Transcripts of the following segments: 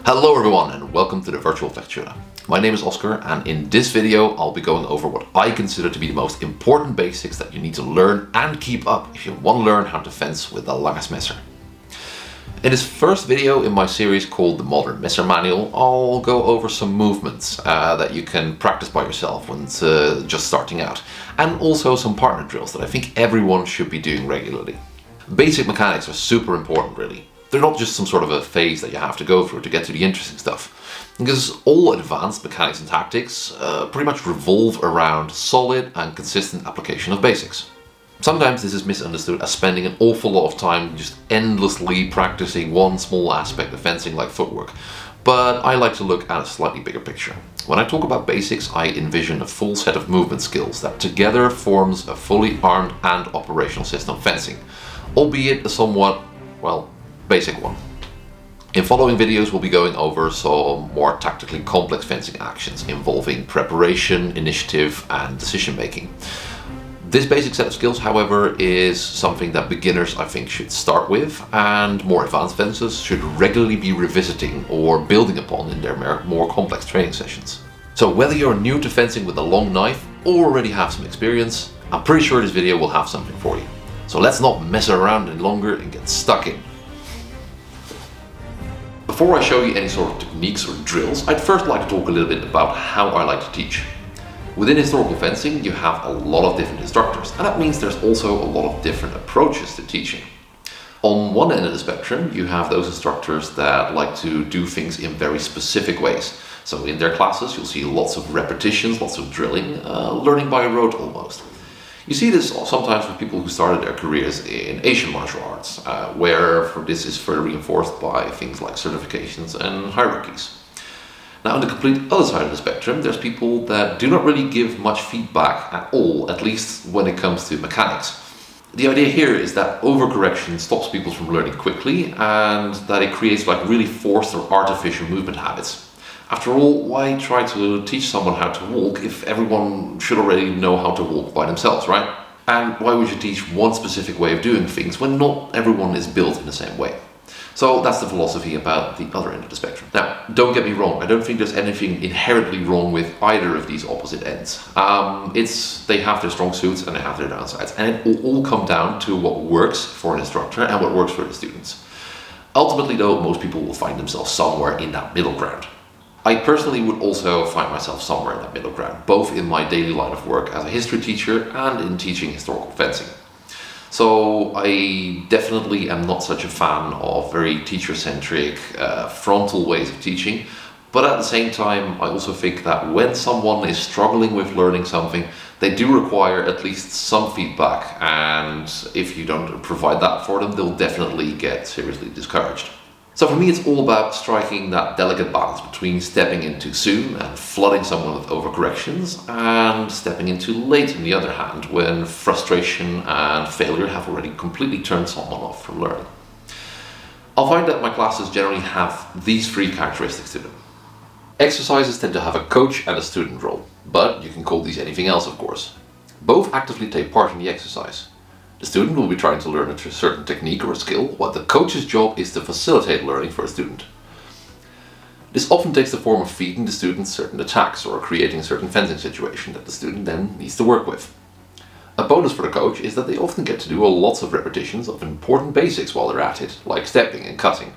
Hello everyone and welcome to the virtual lecture. My name is Oscar and in this video I'll be going over what I consider to be the most important basics that you need to learn and keep up if you want to learn how to fence with the langes messer. In this first video in my series called the Modern Messer Manual, I'll go over some movements that you can practice by yourself when just starting out, and also some partner drills that I think everyone should be doing regularly. Basic mechanics are super important really. They're not just some sort of a phase that you have to go through to get to the interesting stuff, because all advanced mechanics and tactics pretty much revolve around solid and consistent application of basics. Sometimes this is misunderstood as spending an awful lot of time just endlessly practicing one small aspect of fencing like footwork, but I like to look at a slightly bigger picture. When I talk about basics, I envision a full set of movement skills that together forms a fully armed and operational system of fencing, albeit a somewhat, basic one. In following videos we'll be going over some more tactically complex fencing actions involving preparation, initiative and decision making. This basic set of skills, however, is something that beginners I think should start with, and more advanced fencers should regularly be revisiting or building upon in their more complex training sessions. So whether you're new to fencing with a long knife or already have some experience, I'm pretty sure this video will have something for you. So let's not mess around any longer and get stuck in. Before I show you any sort of techniques or drills, I'd first like to talk a little bit about how I like to teach. Within historical fencing, you have a lot of different instructors, and that means there's also a lot of different approaches to teaching. On one end of the spectrum, you have those instructors that like to do things in very specific ways. So in their classes, you'll see lots of repetitions, lots of drilling, learning by rote almost. You see this sometimes with people who started their careers in Asian martial arts, where this is further reinforced by things like certifications and hierarchies. Now on the complete other side of the spectrum, there's people that do not really give much feedback at all, at least when it comes to mechanics. The idea here is that overcorrection stops people from learning quickly and that it creates really forced or artificial movement habits. After all, why try to teach someone how to walk if everyone should already know how to walk by themselves, right? And why would you teach one specific way of doing things when not everyone is built in the same way? So that's the philosophy about the other end of the spectrum. Now, don't get me wrong, I don't think there's anything inherently wrong with either of these opposite ends. They have their strong suits and they have their downsides, and it will all come down to what works for an instructor and what works for the students. Ultimately though, most people will find themselves somewhere in that middle ground. I personally would also find myself somewhere in that middle ground, both in my daily line of work as a history teacher and in teaching historical fencing. So I definitely am not such a fan of very teacher-centric, frontal ways of teaching, but at the same time I also think that when someone is struggling with learning something, they do require at least some feedback, and if you don't provide that for them, they'll definitely get seriously discouraged. So for me it's all about striking that delicate balance between stepping in too soon and flooding someone with overcorrections, and stepping in too late on the other hand when frustration and failure have already completely turned someone off from learning. I'll find that my classes generally have these three characteristics to them. Exercises tend to have a coach and a student role, but you can call these anything else of course. Both actively take part in the exercise. The student will be trying to learn a certain technique or a skill, while the coach's job is to facilitate learning for a student. This often takes the form of feeding the student certain attacks or creating a certain fencing situation that the student then needs to work with. A bonus for the coach is that they often get to do lots of repetitions of important basics while they're at it, like stepping and cutting.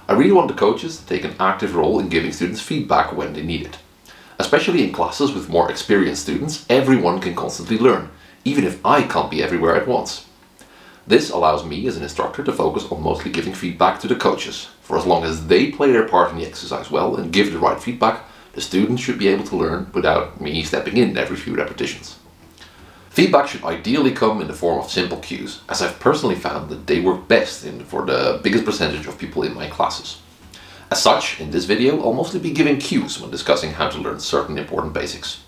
I really want the coaches to take an active role in giving students feedback when they need it. Especially in classes with more experienced students, everyone can constantly learn, even if I can't be everywhere at once. This allows me as an instructor to focus on mostly giving feedback to the coaches. For as long as they play their part in the exercise well and give the right feedback, the students should be able to learn without me stepping in every few repetitions. Feedback should ideally come in the form of simple cues, as I've personally found that they work best for the biggest percentage of people in my classes. As such, in this video I'll mostly be giving cues when discussing how to learn certain important basics.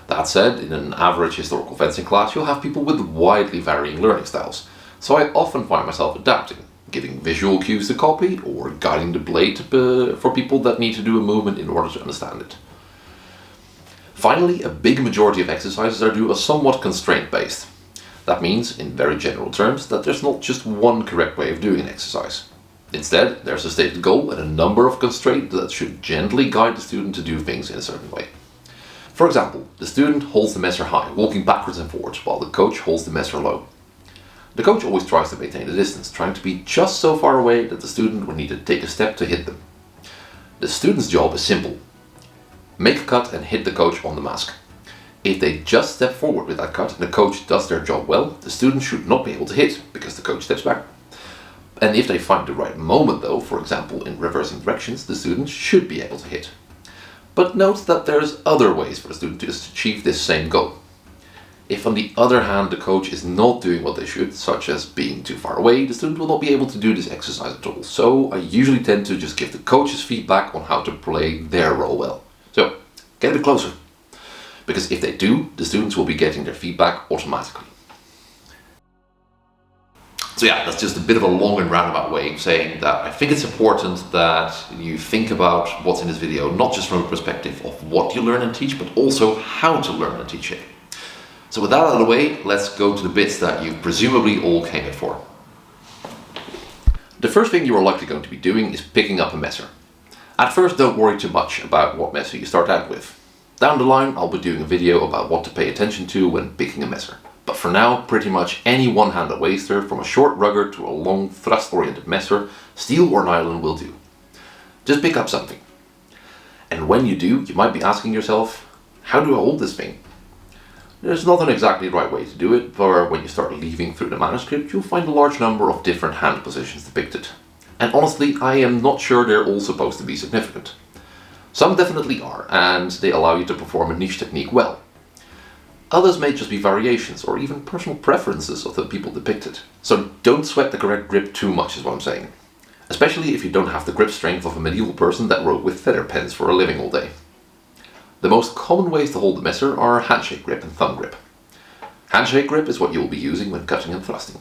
That said, in an average historical fencing class you'll have people with widely varying learning styles, so I often find myself adapting, giving visual cues to copy or guiding the blade for people that need to do a movement in order to understand it. Finally, a big majority of exercises are somewhat constraint-based. That means, in very general terms, that there's not just one correct way of doing an exercise. Instead, there's a stated goal and a number of constraints that should gently guide the student to do things in a certain way. For example, the student holds the messer high, walking backwards and forwards, while the coach holds the messer low. The coach always tries to maintain the distance, trying to be just so far away that the student will need to take a step to hit them. The student's job is simple. Make a cut and hit the coach on the mask. If they just step forward with that cut and the coach does their job well, the student should not be able to hit, because the coach steps back. And if they find the right moment though, for example in reversing directions, the student should be able to hit. But note that there's other ways for the student to achieve this same goal. If on the other hand the coach is not doing what they should, such as being too far away, the student will not be able to do this exercise at all. So I usually tend to just give the coaches feedback on how to play their role well. So get a bit closer. Because if they do, the students will be getting their feedback automatically. So yeah, that's just a bit of a long and roundabout way of saying that I think it's important that you think about what's in this video, not just from a perspective of what you learn and teach, but also how to learn and teach it. So with that out of the way, let's go to the bits that you presumably all came here for. The first thing you are likely going to be doing is picking up a messer. At first, don't worry too much about what messer you start out with. Down the line, I'll be doing a video about what to pay attention to when picking a messer. But for now, pretty much any one-handed waster, from a short rugger to a long thrust-oriented messer, steel or nylon will do. Just pick up something. And when you do, you might be asking yourself, how do I hold this thing? There's not an exactly right way to do it, but when you start leafing through the manuscript, you'll find a large number of different hand positions depicted. And honestly, I am not sure they're all supposed to be significant. Some definitely are, and they allow you to perform a niche technique well. Others may just be variations or even personal preferences of the people depicted. So don't sweat the correct grip too much is what I'm saying. Especially if you don't have the grip strength of a medieval person that wrote with feather pens for a living all day. The most common ways to hold the messer are handshake grip and thumb grip. Handshake grip is what you will be using when cutting and thrusting.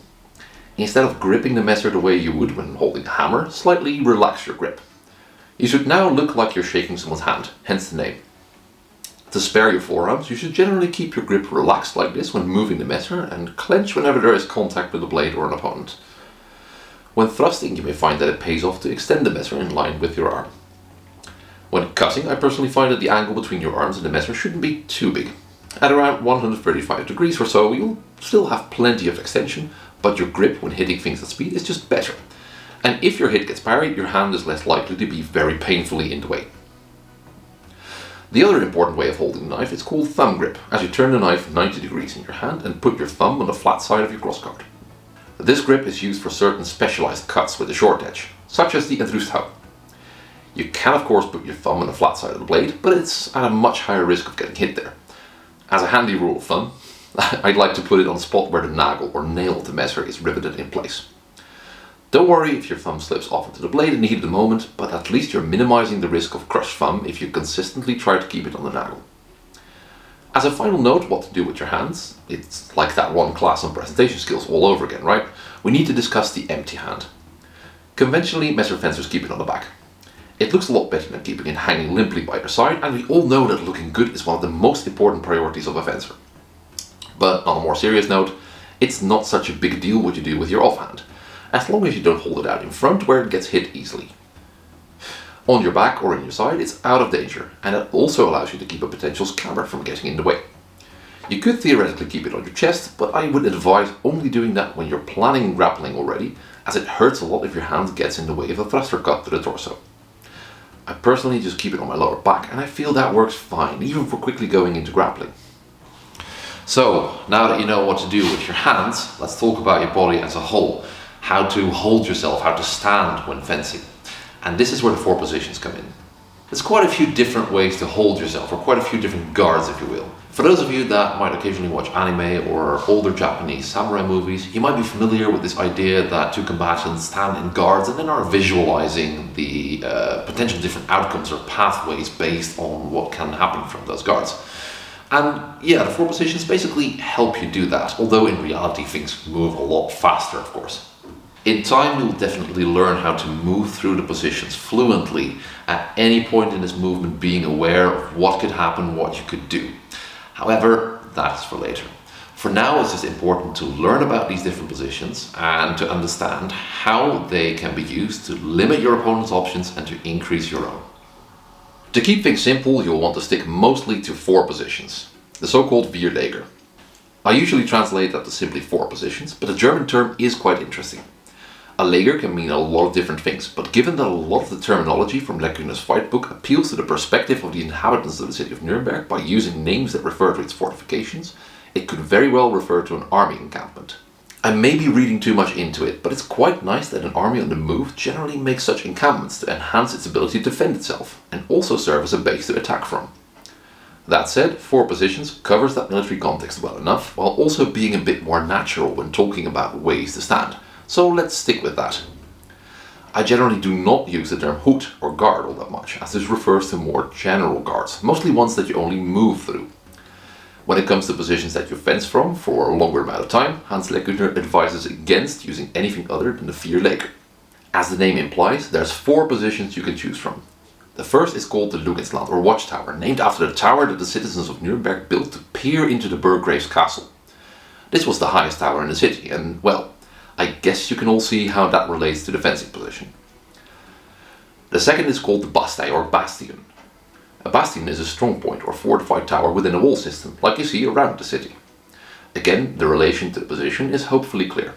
Instead of gripping the messer the way you would when holding a hammer, slightly relax your grip. You should now look like you're shaking someone's hand, hence the name. To spare your forearms, you should generally keep your grip relaxed like this when moving the messer and clench whenever there is contact with a blade or an opponent. When thrusting, you may find that it pays off to extend the messer in line with your arm. When cutting, I personally find that the angle between your arms and the messer shouldn't be too big. At around 135 degrees or so, you'll still have plenty of extension, but your grip when hitting things at speed is just better. And if your hit gets parried, your hand is less likely to be very painfully in the way. The other important way of holding the knife is called thumb grip, as you turn the knife 90 degrees in your hand and put your thumb on the flat side of your crossguard. This grip is used for certain specialized cuts with a short edge, such as the entrusthout. You can of course put your thumb on the flat side of the blade, but it's at a much higher risk of getting hit there. As a handy rule of thumb, I'd like to put it on the spot where the nagel or nail of the messer is riveted in place. Don't worry if your thumb slips off into the blade in the heat of the moment, but at least you're minimizing the risk of crushed thumb if you consistently try to keep it on the nagel. As a final note, what to do with your hands, it's like that one class on presentation skills all over again, right? We need to discuss the empty hand. Conventionally, messer fencers keep it on the back. It looks a lot better than keeping it hanging limply by your side, and we all know that looking good is one of the most important priorities of a fencer. But on a more serious note, it's not such a big deal what you do with your offhand, as long as you don't hold it out in front where it gets hit easily. On your back or in your side, it's out of danger, and it also allows you to keep a potential scammer from getting in the way. You could theoretically keep it on your chest, but I would advise only doing that when you're planning grappling already, as it hurts a lot if your hand gets in the way of a thruster cut to the torso. I personally just keep it on my lower back, and I feel that works fine, even for quickly going into grappling. So, now that you know what to do with your hands, let's talk about your body as a whole. How to hold yourself, how to stand when fencing. And this is where the 4 positions come in. There's quite a few different ways to hold yourself, or quite a few different guards if you will. For those of you that might occasionally watch anime or older Japanese samurai movies, you might be familiar with this idea that 2 combatants stand in guards and then are visualizing the potential different outcomes or pathways based on what can happen from those guards. And yeah, the 4 positions basically help you do that, although in reality things move a lot faster, of course. In time, you'll definitely learn how to move through the positions fluently at any point in this movement, being aware of what could happen, what you could do. However, that's for later. For now, it's just important to learn about these different positions and to understand how they can be used to limit your opponent's options and to increase your own. To keep things simple, you'll want to stick mostly to 4 positions, the so-called Vierleger. I usually translate that to simply 4 positions, but the German term is quite interesting. A Leger can mean a lot of different things, but given that a lot of the terminology from Leckuner's fight book appeals to the perspective of the inhabitants of the city of Nuremberg by using names that refer to its fortifications, it could very well refer to an army encampment. I may be reading too much into it, but it's quite nice that an army on the move generally makes such encampments to enhance its ability to defend itself, and also serve as a base to attack from. That said, 4 positions covers that military context well enough, while also being a bit more natural when talking about ways to stand, so let's stick with that. I generally do not use the term Hut or guard all that much, as this refers to more general guards, mostly ones that you only move through. When it comes to positions that you fence from for a longer amount of time, Hans Leckuner advises against using anything other than the Vierleger. As the name implies, there's 4 positions you can choose from. The first is called the Lugensland or Watchtower, named after the tower that the citizens of Nuremberg built to peer into the Burggrave's castle. This was the highest tower in the city, and well, I guess you can all see how that relates to the fencing position. The second is called the Bastei or Bastion. A bastion is a strong point or fortified tower within a wall system, like you see around the city. Again, the relation to the position is hopefully clear.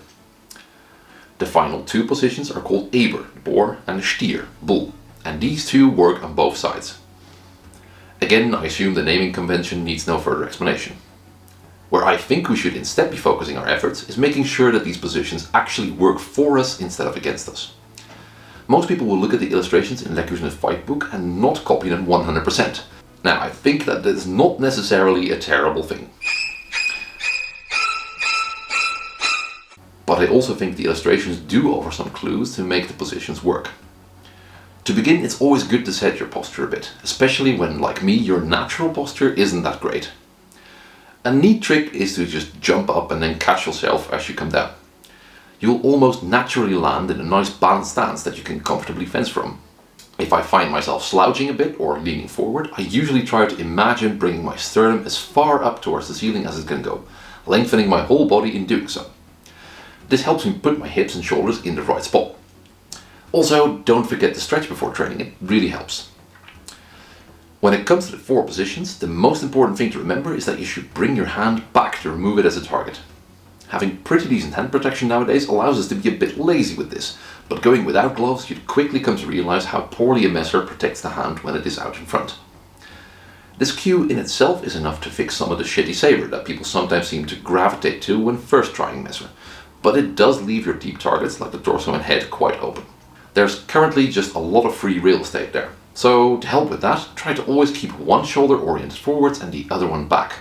The final 2 positions are called Eber, boar, and Stier, bull, and these 2 work on both sides. Again, I assume the naming convention needs no further explanation. Where I think we should instead be focusing our efforts is making sure that these positions actually work for us instead of against us. Most people will look at the illustrations in Leckuner's fight book and not copy them 100%. Now, I think that is not necessarily a terrible thing. But I also think the illustrations do offer some clues to make the positions work. To begin, it's always good to set your posture a bit, especially when, like me, your natural posture isn't that great. A neat trick is to just jump up and then catch yourself as you come down. You'll almost naturally land in a nice balanced stance that you can comfortably fence from. If I find myself slouching a bit or leaning forward, I usually try to imagine bringing my sternum as far up towards the ceiling as it can go, lengthening my whole body in doing so. This helps me put my hips and shoulders in the right spot. Also, don't forget to stretch before training, it really helps. When it comes to the 4 positions, the most important thing to remember is that you should bring your hand back to remove it as a target. Having pretty decent hand protection nowadays allows us to be a bit lazy with this, but going without gloves you'd quickly come to realize how poorly a messer protects the hand when it is out in front. This cue in itself is enough to fix some of the shitty saber that people sometimes seem to gravitate to when first trying messer, but it does leave your deep targets like the torso and head quite open. There's currently just a lot of free real estate there, so to help with that, try to always keep one shoulder oriented forwards and the other one back.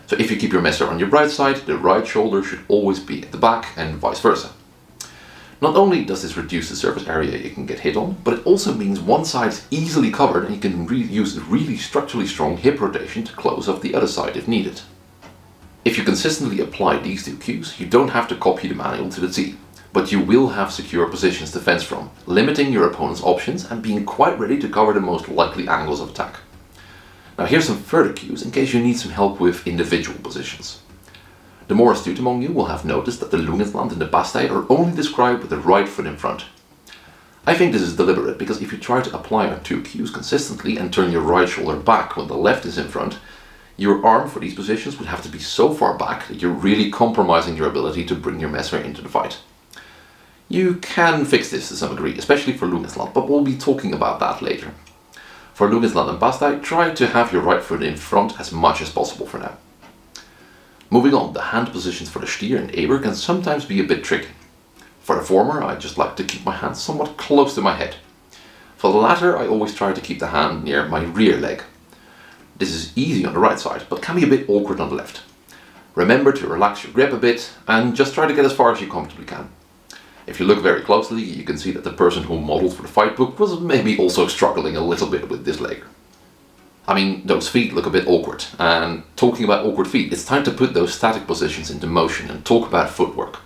So if you keep your messer on your right side, the right shoulder should always be at the back and vice versa. Not only does this reduce the surface area you can get hit on, but it also means one side is easily covered and you can use really structurally strong hip rotation to close off the other side if needed. If you consistently apply these 2 cues, you don't have to copy the manual to the T, but you will have secure positions to fence from, limiting your opponent's options and being quite ready to cover the most likely angles of attack. Now here's some further cues in case you need some help with individual positions. The more astute among you will have noticed that the Lugensland and the Bastei are only described with the right foot in front. I think this is deliberate because if you try to apply our 2 cues consistently and turn your right shoulder back when the left is in front, your arm for these positions would have to be so far back that you're really compromising your ability to bring your messer into the fight. You can fix this to some degree, especially for Lugensland, but we'll be talking about that later. For Lugensland and Bastei, try to have your right foot in front as much as possible for now. Moving on, the hand positions for the Stier and Eber can sometimes be a bit tricky. For the former, I just like to keep my hand somewhat close to my head. For the latter, I always try to keep the hand near my rear leg. This is easy on the right side, but can be a bit awkward on the left. Remember to relax your grip a bit and just try to get as far as you comfortably can. If you look very closely, you can see that the person who modeled for the fight book was maybe also struggling a little bit with this leg. I mean, those feet look a bit awkward, and talking about awkward feet, it's time to put those static positions into motion and talk about footwork.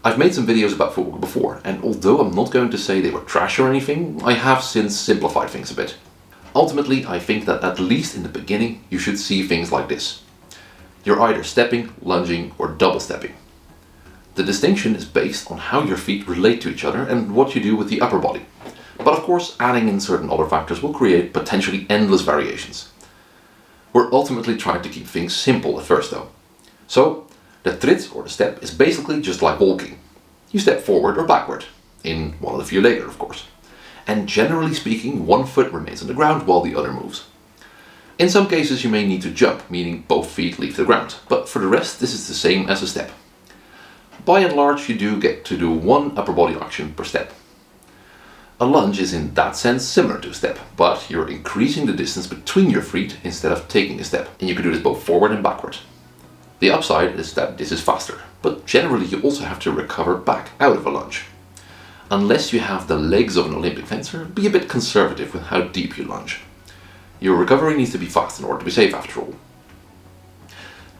I've made some videos about footwork before, and although I'm not going to say they were trash or anything, I have since simplified things a bit. Ultimately, I think that at least in the beginning, you should see things like this. You're either stepping, lunging, or double stepping. The distinction is based on how your feet relate to each other and what you do with the upper body. But of course, adding in certain other factors will create potentially endless variations. We're ultimately trying to keep things simple at first though. So, the tritt or the step is basically just like walking. You step forward or backward, in one of the few later of course. And generally speaking, one foot remains on the ground while the other moves. In some cases you may need to jump, meaning both feet leave the ground, but for the rest this is the same as a step. By and large you do get to do one upper body action per step. A lunge is in that sense similar to a step, but you're increasing the distance between your feet instead of taking a step, and you can do this both forward and backward. The upside is that this is faster, but generally you also have to recover back out of a lunge. Unless you have the legs of an Olympic fencer, be a bit conservative with how deep you lunge. Your recovery needs to be fast in order to be safe after all.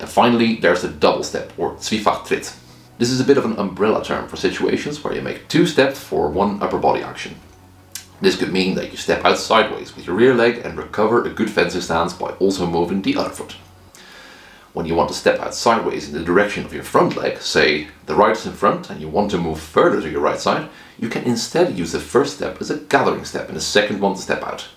And finally there's the double step, or tweevacht. This is a bit of an umbrella term for situations where you make two steps for one upper body action. This could mean that you step out sideways with your rear leg and recover a good fencing stance by also moving the other foot. When you want to step out sideways in the direction of your front leg, say the right is in front and you want to move further to your right side, you can instead use the first step as a gathering step and the second one to step out.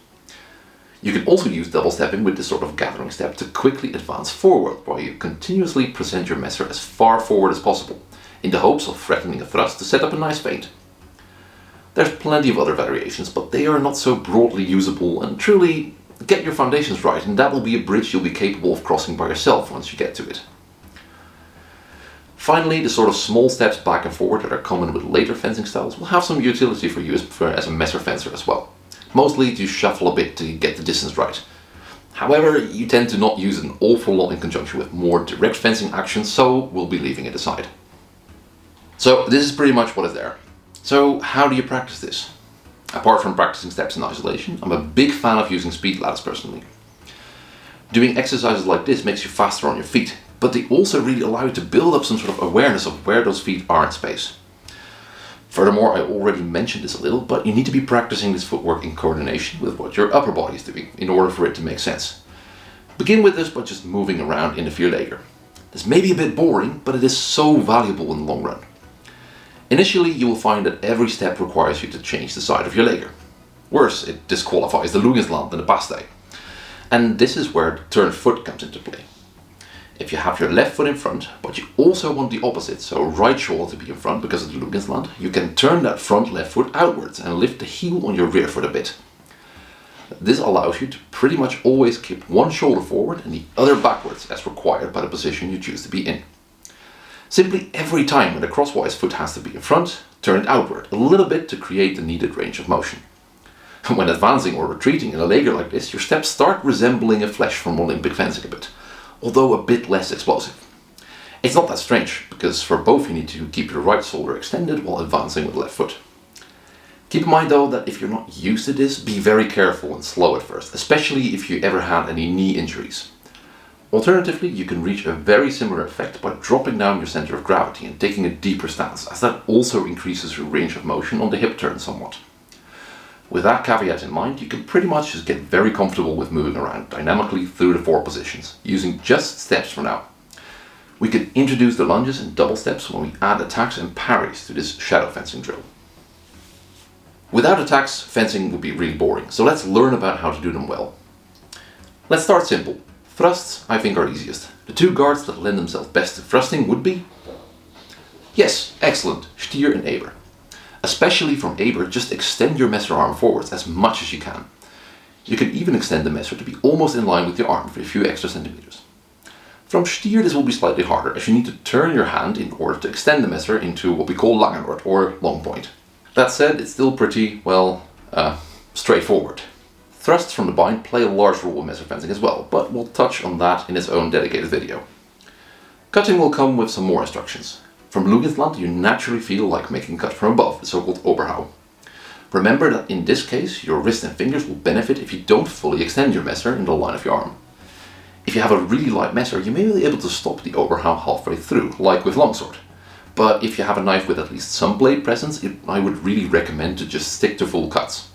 You can also use double stepping with this sort of gathering step to quickly advance forward while you continuously present your messer as far forward as possible, in the hopes of threatening a thrust to set up a nice feint. There's plenty of other variations, but they are not so broadly usable, and truly get your foundations right and that will be a bridge you'll be capable of crossing by yourself once you get to it. Finally, the sort of small steps back and forward that are common with later fencing styles will have some utility for you as a messer fencer as well. Mostly to shuffle a bit to get the distance right. However, you tend to not use it an awful lot in conjunction with more direct fencing actions, so we'll be leaving it aside. So this is pretty much what is there. So how do you practice this? Apart from practicing steps in isolation, I'm a big fan of using speed ladders personally. Doing exercises like this makes you faster on your feet, but they also really allow you to build up some sort of awareness of where those feet are in space. Furthermore, I already mentioned this a little, but you need to be practicing this footwork in coordination with what your upper body is doing in order for it to make sense. Begin with this by just moving around in the vier leger. This may be a bit boring, but it is so valuable in the long run. Initially, you will find that every step requires you to change the side of your leger. Worse, it disqualifies the Lugensland and the Bastei. And this is where the turned foot comes into play. If you have your left foot in front, but you also want the opposite, so right shoulder to be in front because of the Lugensland, you can turn that front left foot outwards and lift the heel on your rear foot a bit. This allows you to pretty much always keep one shoulder forward and the other backwards as required by the position you choose to be in. Simply every time when the crosswise foot has to be in front, turn it outward a little bit to create the needed range of motion. When advancing or retreating in a leger like this, your steps start resembling a flesh from Olympic fencing a bit, although a bit less explosive. It's not that strange, because for both you need to keep your right shoulder extended while advancing with the left foot. Keep in mind though that if you're not used to this, be very careful and slow at first, especially if you ever had any knee injuries. Alternatively, you can reach a very similar effect by dropping down your center of gravity and taking a deeper stance, as that also increases your range of motion on the hip turn somewhat. With that caveat in mind, you can pretty much just get very comfortable with moving around dynamically through the four positions, using just steps for now. We can introduce the lunges and double steps when we add attacks and parries to this shadow fencing drill. Without attacks, fencing would be really boring, so let's learn about how to do them well. Let's start simple. Thrusts, I think, are easiest. The two guards that lend themselves best to thrusting would be... Yes, excellent, Stier and Eber. Especially from Eber, just extend your messer arm forwards as much as you can. You can even extend the messer to be almost in line with your arm for a few extra centimeters. From Stier this will be slightly harder, as you need to turn your hand in order to extend the messer into what we call langenwoord, or long point. That said, it's still pretty, well, straightforward. Thrusts from the bind play a large role in messer fencing as well, but we'll touch on that in its own dedicated video. Cutting will come with some more instructions. From Lugensland you naturally feel like making a cut from above, the so-called Oberhau. Remember that in this case your wrist and fingers will benefit if you don't fully extend your messer in the line of your arm. If you have a really light messer, you may be able to stop the Oberhau halfway through, like with longsword. But if you have a knife with at least some blade presence, I would really recommend to just stick to full cuts.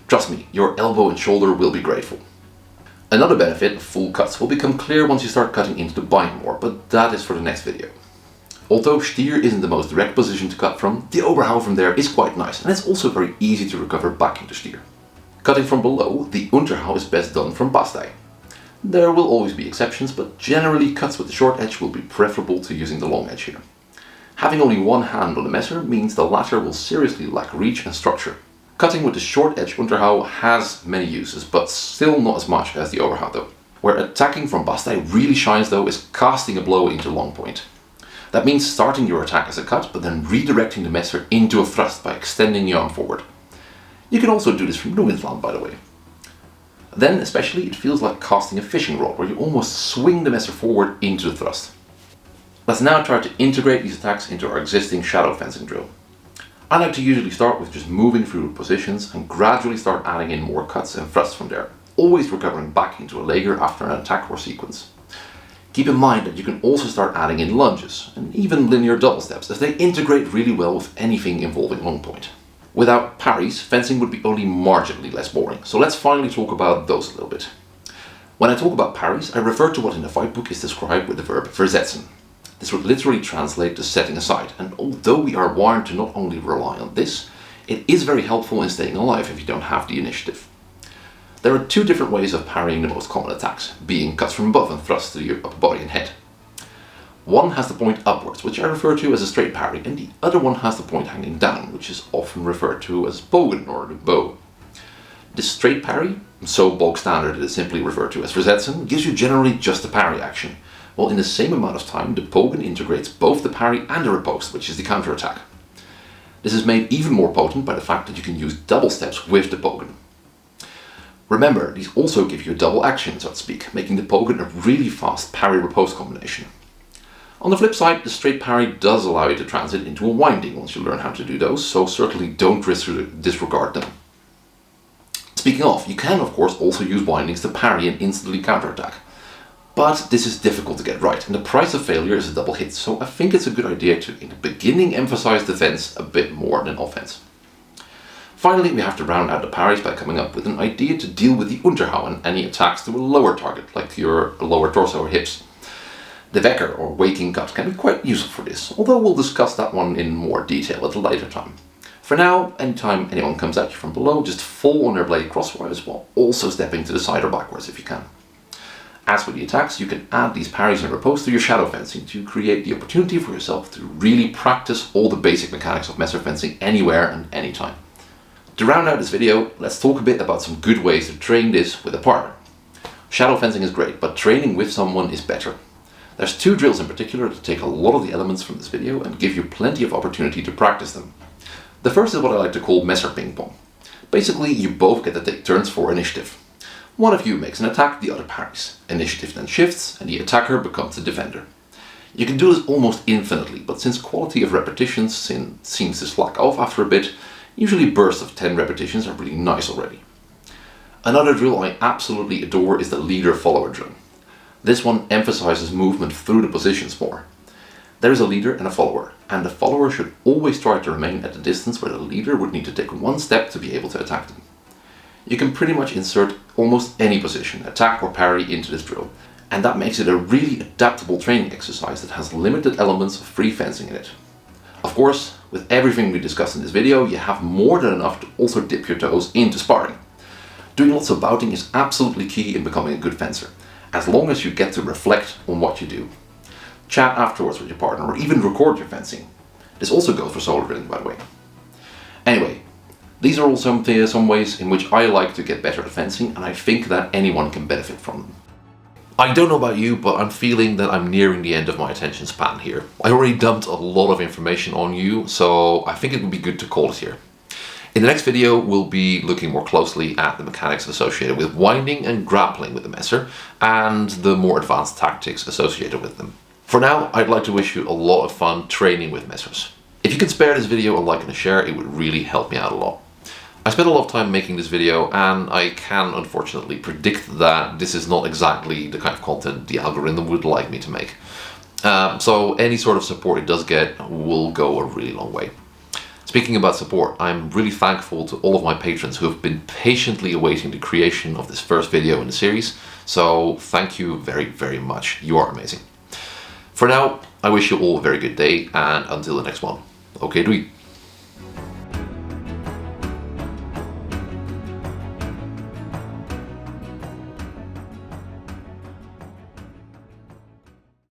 Trust me, your elbow and shoulder will be grateful. Another benefit of full cuts will become clear once you start cutting into the bind more, but that is for the next video. Although steer isn't the most direct position to cut from, the Oberhau from there is quite nice, and it's also very easy to recover back into steer. Cutting from below, the Unterhau is best done from Bastei. There will always be exceptions, but generally cuts with the short edge will be preferable to using the long edge here. Having only one hand on the messer means the latter will seriously lack reach and structure. Cutting with the short edge Unterhau has many uses, but still not as much as the Oberhau though. Where attacking from Bastei really shines though is casting a blow into long point. That means starting your attack as a cut, but then redirecting the messer into a thrust by extending the arm forward. You can also do this from Lungenflam, by the way. Then especially it feels like casting a fishing rod, where you almost swing the messer forward into the thrust. Let's now try to integrate these attacks into our existing shadow fencing drill. I like to usually start with just moving through the positions and gradually start adding in more cuts and thrusts from there, always recovering back into a lager after an attack or sequence. Keep in mind that you can also start adding in lunges and even linear double steps, as they integrate really well with anything involving long point. Without parries, fencing would be only marginally less boring, so let's finally talk about those a little bit. When I talk about parries, I refer to what in the fight book is described with the verb versetzen. This would literally translate to setting aside, and although we are wired to not only rely on this, it is very helpful in staying alive if you don't have the initiative. There are two different ways of parrying the most common attacks, being cuts from above and thrusts to your upper body and head. One has the point upwards, which I refer to as a straight parry, and the other one has the point hanging down, which is often referred to as bogen or the bow. This straight parry, so bog standard it is simply referred to as versetzen, gives you generally just a parry action, while in the same amount of time the bogen integrates both the parry and the riposte, which is the counterattack. This is made even more potent by the fact that you can use double steps with the bogen. Remember, these also give you a double action, so to speak, making the bogen a really fast parry-riposte combination. On the flip side, the straight parry does allow you to transit into a winding once you learn how to do those, so certainly don't disregard them. Speaking of, you can of course also use windings to parry and instantly counterattack. But this is difficult to get right, and the price of failure is a double hit, so I think it's a good idea to in the beginning emphasize defense a bit more than offense. Finally, we have to round out the parries by coming up with an idea to deal with the Unterhau and any attacks to a lower target, like your lower torso or hips. The Wecker or waking cut can be quite useful for this, although we'll discuss that one in more detail at a later time. For now, anytime anyone comes at you from below, just fall on their blade crosswise while also stepping to the side or backwards if you can. As with the attacks, you can add these parries and riposte to your shadow fencing to create the opportunity for yourself to really practice all the basic mechanics of messer fencing anywhere and anytime. To round out this video, let's talk a bit about some good ways to train this with a partner. Shadow fencing is great, but training with someone is better. There's two drills in particular that take a lot of the elements from this video and give you plenty of opportunity to practice them. The first is what I like to call messer ping pong. Basically, you both get to take turns for initiative. One of you makes an attack, the other parries. Initiative then shifts, and the attacker becomes the defender. You can do this almost infinitely, but since quality of repetitions seems to slack off after a bit, usually bursts of 10 repetitions are really nice already. Another drill I absolutely adore is the leader-follower drill. This one emphasizes movement through the positions more. There is a leader and a follower, and the follower should always try to remain at the distance where the leader would need to take one step to be able to attack them. You can pretty much insert almost any position, attack or parry, into this drill, and that makes it a really adaptable training exercise that has limited elements of free fencing in it. Of course, with everything we discussed in this video, you have more than enough to also dip your toes into sparring. Doing lots of bouting is absolutely key in becoming a good fencer, as long as you get to reflect on what you do. Chat afterwards with your partner or even record your fencing. This also goes for solo drilling, by the way. Anyway, these are all some ways in which I like to get better at fencing, and I think that anyone can benefit from them. I don't know about you, but I'm feeling that I'm nearing the end of my attention span here. I already dumped a lot of information on you, so I think it would be good to call it here. In the next video, we'll be looking more closely at the mechanics associated with winding and grappling with the messer, and the more advanced tactics associated with them. For now, I'd like to wish you a lot of fun training with messers. If you can spare this video a like and a share, it would really help me out a lot. I spent a lot of time making this video, and I can unfortunately predict that this is not exactly the kind of content the algorithm would like me to make. So any sort of support it does get will go a really long way. Speaking about support, I'm really thankful to all of my patrons who have been patiently awaiting the creation of this first video in the series, So thank you very, very much. You are amazing. For now, I wish you all a very good day, and until the next one. Okay, doei.